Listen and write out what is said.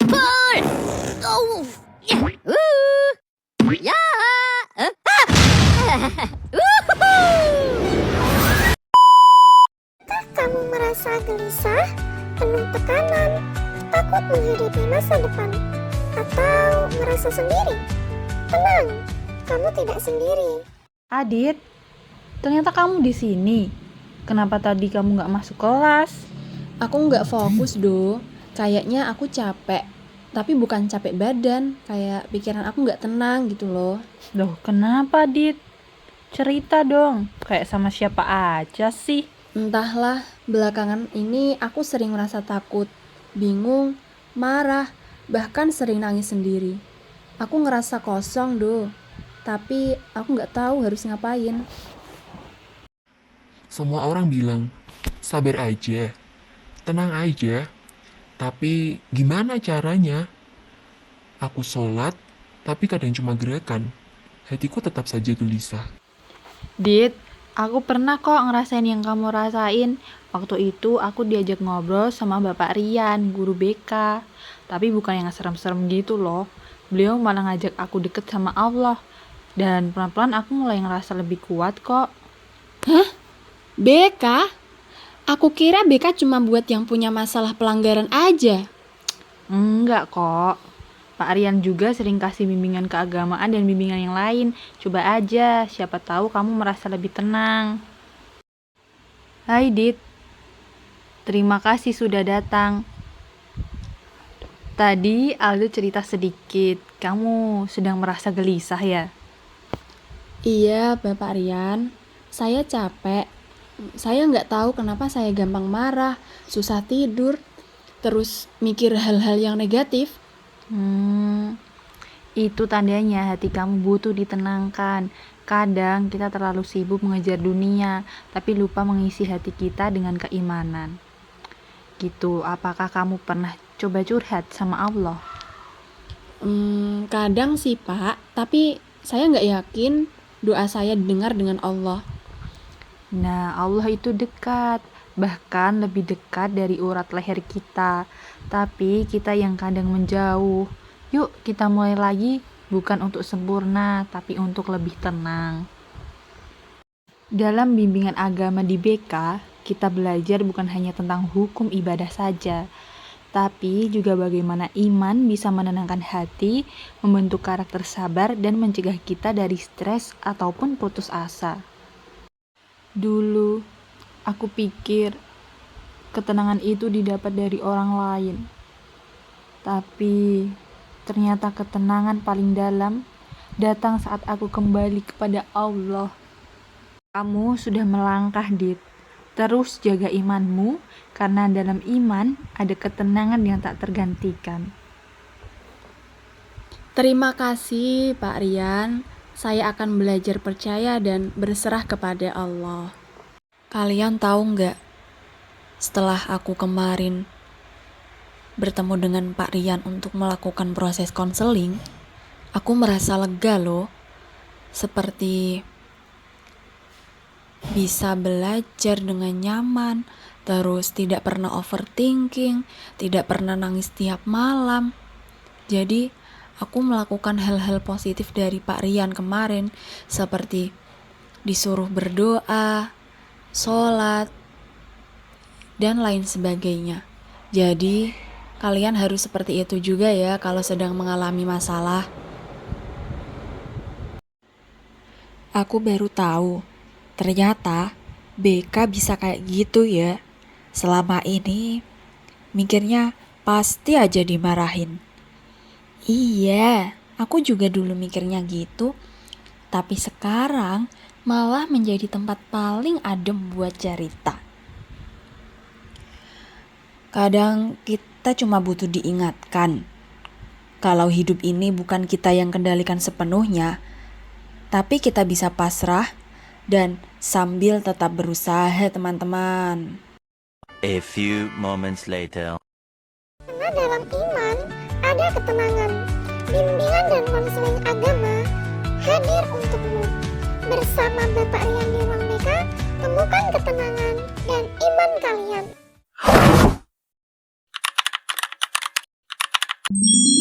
Pul! Oh! Ya! Kamu merasa gelisah, penuh tekanan, takut menghadapi masa depan, atau merasa sendiri? Tenang, kamu tidak sendiri. Adit, ternyata kamu di sini. Kenapa tadi kamu nggak masuk kelas? Aku nggak fokus, Do. Kayaknya aku capek. Tapi bukan capek badan, kayak pikiran aku nggak tenang gitu loh. Loh, kenapa, Adit? Cerita dong, kayak sama siapa aja sih? Entahlah, belakangan ini aku sering merasa takut, bingung, marah, bahkan sering nangis sendiri. Aku ngerasa kosong, Do. Tapi aku nggak tahu harus ngapain. Semua orang bilang, sabar aja, tenang aja. Tapi gimana caranya? Aku sholat, tapi kadang cuma gerakan. Hatiku tetap saja gelisah. Dit, aku pernah kok ngerasain yang kamu rasain. Waktu itu aku diajak ngobrol sama Bapak Rian, guru BK. Tapi bukan yang serem-serem gitu loh. Beliau malah ngajak aku deket sama Allah. Dan pelan-pelan aku mulai ngerasa lebih kuat kok. BK? Aku kira BK cuma buat yang punya masalah pelanggaran aja. Enggak kok. Pak Rian juga sering kasih bimbingan keagamaan dan bimbingan yang lain. Coba aja, siapa tahu kamu merasa lebih tenang. Hai Dit, terima kasih sudah datang. Tadi Aldo cerita sedikit, kamu sedang merasa gelisah ya? Iya, Bapak Rian. Saya capek. Saya nggak tahu kenapa saya gampang marah, susah tidur, terus mikir hal-hal yang negatif. Itu tandanya hati kamu butuh ditenangkan. Kadang kita terlalu sibuk mengejar dunia, tapi lupa mengisi hati kita dengan keimanan. Gitu, apakah kamu pernah coba curhat sama Allah? Kadang sih, Pak, tapi saya nggak yakin doa saya didengar dengan Allah. Nah, Allah itu dekat, bahkan lebih dekat dari urat leher kita. Tapi kita yang kadang menjauh. Yuk kita mulai lagi, bukan untuk sempurna, tapi untuk lebih tenang. Dalam bimbingan agama di BK, kita belajar bukan hanya tentang hukum ibadah saja, tapi juga bagaimana iman bisa menenangkan hati, membentuk karakter sabar, dan mencegah kita dari stres ataupun putus asa. Dulu, aku pikir ketenangan itu didapat dari orang lain. Tapi, ternyata ketenangan paling dalam datang saat aku kembali kepada Allah. Kamu sudah melangkah, Dit. Terus jaga imanmu, karena dalam iman ada ketenangan yang tak tergantikan. Terima kasih, Pak Rian. Saya akan belajar percaya dan berserah kepada Allah. Kalian tahu nggak? Setelah aku kemarin bertemu dengan Pak Rian untuk melakukan proses konseling, aku merasa lega loh. Seperti bisa belajar dengan nyaman, terus tidak pernah overthinking, tidak pernah nangis tiap malam. Jadi, aku melakukan hal-hal positif dari Pak Rian kemarin, seperti disuruh berdoa, sholat, dan lain sebagainya. Jadi, kalian harus seperti itu juga ya kalau sedang mengalami masalah. Aku baru tahu, ternyata BK bisa kayak gitu ya. Selama ini, mikirnya pasti aja dimarahin. Iya, aku juga dulu mikirnya gitu. Tapi sekarang malah menjadi tempat paling adem buat cerita. Kadang kita cuma butuh diingatkan kalau hidup ini bukan kita yang kendalikan sepenuhnya, tapi kita bisa pasrah dan sambil tetap berusaha, teman-teman. A few moments later. Karena dalam iman ada ketenangan. Bimbingan dan konseling agama hadir untukmu. Bersama Bapak Rian di Ruang BK, temukan ketenangan dan iman kalian. Bye.